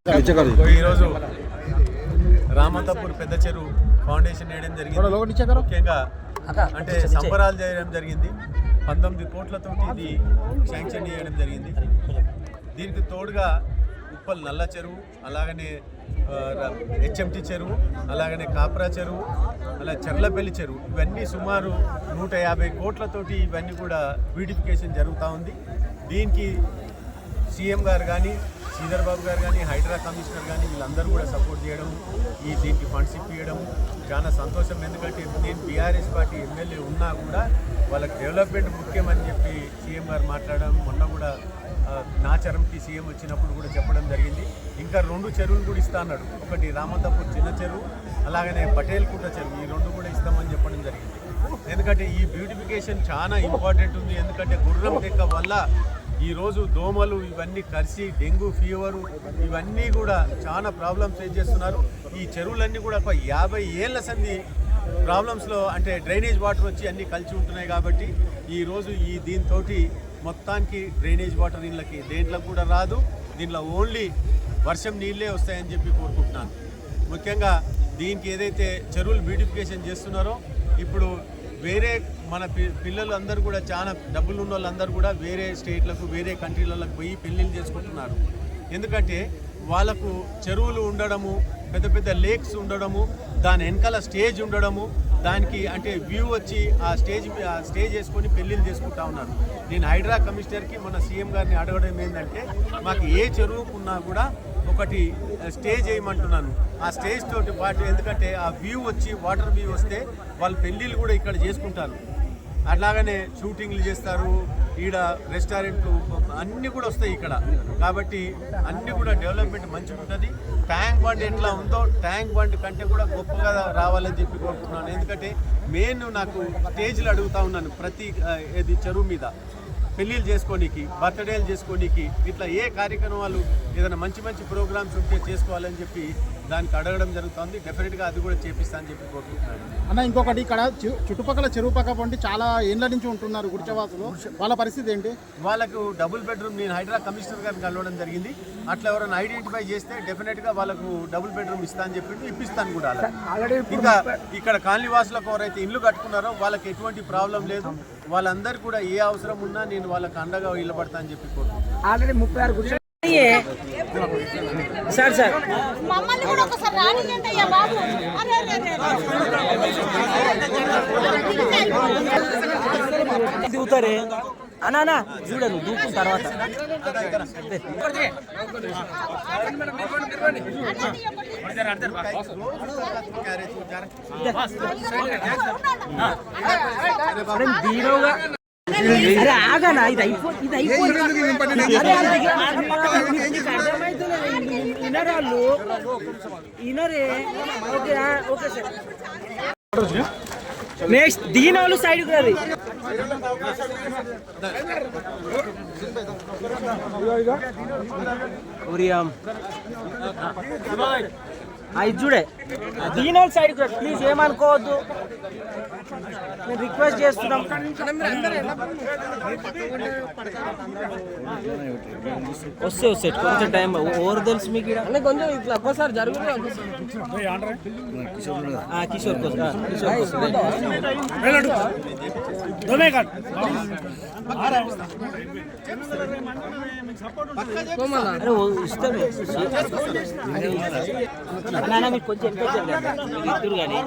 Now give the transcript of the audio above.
ఈరోజు రామంతపూర్ పెద్ద చెరువు ఫౌండేషన్ వేయడం జరిగింది. ముఖ్యంగా అంటే సంబరాలు చేయడం జరిగింది. 19 కోట్లతోటి ఇది శాంక్షన్ చేయడం జరిగింది. దీనికి తోడుగా ఉప్పల్ నల్ల చెరువు, అలాగనే హెచ్ఎంటి చెరువు, అలాగనే కాప్రా చెరువు, అలా చెర్లపల్లి చెరువు, ఇవన్నీ సుమారు 150 కోట్లతోటి ఇవన్నీ కూడా బ్యూటిఫికేషన్ జరుగుతూ ఉంది. దీనికి సీఎం గారు కానీ, శ్రీధర్ బాబు గారు కానీ, హైడ్రా కమిషనర్ కానీ వీళ్ళందరూ కూడా సపోర్ట్ చేయడం, దీనికి ఫండ్స్ ఇప్పించడం చాలా సంతోషం. ఎందుకంటే నేను బీఆర్ఎస్ పార్టీ ఎమ్మెల్యే ఉన్నా కూడా వాళ్ళకి డెవలప్మెంట్ ముఖ్యమని చెప్పి సీఎం గారు మాట్లాడడం, మొన్న కూడా నాచరంకి సీఎం వచ్చినప్పుడు కూడా చెప్పడం జరిగింది. ఇంకా 2 చెరువులు కూడా ఇస్తా అన్నాడు. ఒకటి రామంతపూర్ చిన్న చెరువు, అలాగనే పటేల్ కుంట చెరువు, ఈ 2 కూడా ఇస్తామని చెప్పడం జరిగింది. ఎందుకంటే ఈ బ్యూటిఫికేషన్ చాలా ఇంపార్టెంట్ ఉంది. ఎందుకంటే గుర్రం డెక్క వల్ల ఈరోజు దోమలు ఇవన్నీ కలిసి డెంగ్యూ ఫీవరు ఇవన్నీ కూడా చాలా ప్రాబ్లమ్స్ ఫేస్ చేస్తున్నారు. ఈ చెరువులన్నీ కూడా ఒక 50 ఏళ్ల సంది ప్రాబ్లమ్స్లో అంటే డ్రైనేజ్ వాటర్ వచ్చి అన్నీ కలిసి ఉంటున్నాయి. కాబట్టి ఈరోజు దీంతో మొత్తానికి డ్రైనేజ్ వాటర్ ఇళ్ళకి దేంట్లో కూడా రాదు. దీంట్లో ఓన్లీ వర్షం నీళ్ళే వస్తాయని చెప్పి కోరుకుంటున్నాను. ముఖ్యంగా దీనికి ఏదైతే చెరువులు బ్యూటిఫికేషన్ చేస్తున్నారో ఇప్పుడు వేరే మన పిల్లలు అందరూ కూడా చాలా డబ్బులు ఉన్న వాళ్ళందరూ కూడా వేరే స్టేట్లకు వేరే కంట్రీలకు పోయి పెళ్ళిళ్ళు చేసుకుంటున్నారు. ఎందుకంటే వాళ్ళకు చెరువులు ఉండడము, పెద్ద పెద్ద లేక్స్ ఉండడము, దాని వెనకాల స్టేజ్ ఉండడము, దానికి అంటే వ్యూ వచ్చి ఆ స్టేజ్ వేసుకొని పెళ్ళిళ్ళు చేసుకుంటా ఉన్నారు. నేను హైడ్రా కమిషనర్కి మన సీఎం గారిని అడగడం ఏంటంటే మాకు ఏ చెరువుకున్నా కూడా ఒకటి స్టేజ్ వేయమంటున్నాను. ఆ స్టేజ్ తోటి పాటు ఎందుకంటే ఆ వ్యూ వచ్చి వాటర్ వ్యూ వస్తే వాళ్ళు పెళ్ళిళ్ళు కూడా ఇక్కడ చేసుకుంటారు. అట్లాగనే షూటింగ్లు చేస్తారు, ఈడ రెస్టారెంట్లు అన్నీ కూడా వస్తాయి ఇక్కడ. కాబట్టి అన్నీ కూడా డెవలప్మెంట్ మంచిగా ఉంటుంది. ట్యాంక్ బండ్ ఎట్లా ఉందో ట్యాంక్ బండ్ కంటే కూడా గొప్పగా రావాలని చెప్పి కోరుకుంటున్నాను. ఎందుకంటే మెయిన్ నాకు స్టేజ్లు అడుగుతూ ఉన్నాను ప్రతి చెరువు మీద పెళ్ళిళ్ళు చేసుకోనీకి, బర్త్డేలు చేసుకోనీకి, ఇట్లా ఏ కార్యక్రమాలు ఏదైనా మంచి మంచి ప్రోగ్రామ్స్ ఉంటే చేసుకోవాలని చెప్పి దానికి అడగడం జరుగుతుంది. డెఫినెట్గా అది కూడా చేపిస్తానని చెప్పి కోరుకుంటున్నాను. అన్న ఇంకొకటి, ఇక్కడ చుట్టుపక్కల చెరువు పక్క పండి చాలా ఏళ్ళ నుంచి ఉంటున్నారు గుడిచవాసులు, వాళ్ళ పరిస్థితి ఏంటి? వాళ్ళకు డబుల్ బెడ్రూమ్ నేను హైడ్రా కమిషనర్ గారిని కలవడం జరిగింది. అట్లా ఎవరైనా ఐడెంటిఫై చేస్తే డెఫినెట్గా వాళ్ళకు డబుల్ బెడ్రూమ్ ఇస్తా అని చెప్పి ఇప్పిస్తాను కూడా. ఇంకా ఇక్కడ కాలనీ వాసులకు ఎవరైతే ఇల్లు కట్టుకున్నారో వాళ్ళకి ఎటువంటి ప్రాబ్లం లేదు. వాళ్ళందరూ కూడా ఏ అవసరం ఉన్నా నేను వాళ్ళకి అండగా నిలబడతా అని చెప్పి కోరుకుంటున్నాను. ఆల్రెడీ 36 సార్ సార్ మమ్మల్ని కూడా ఒకసారి రానియండి అయ్యా బాబు. దిగుతారే అనా చూడను దూకు తర్వాత దీనోగా అరే ఆగనా ఇది అయిపోయింది వినరాళ్ళు వినరే. ఓకే ఓకే సార్ నెక్స్ట్ దీనోళ్ళు సైడ్కి రాదు. ఇది చూడే దీనోళ్ళ సైడ్కి రాదు ప్లీజ్, ఏమనుకోవద్దు, నేను రిక్వెస్ట్ చేస్తున్నాం. వస్తే కొంచెం టైం ఓవర్ తెలుసు మీకు కొంచెం ఇట్లా ఒక్కసారి జరుగుతుంది. కిషోర్ ఇష్టమే మీకు కొంచెం ఇద్దరు కానీ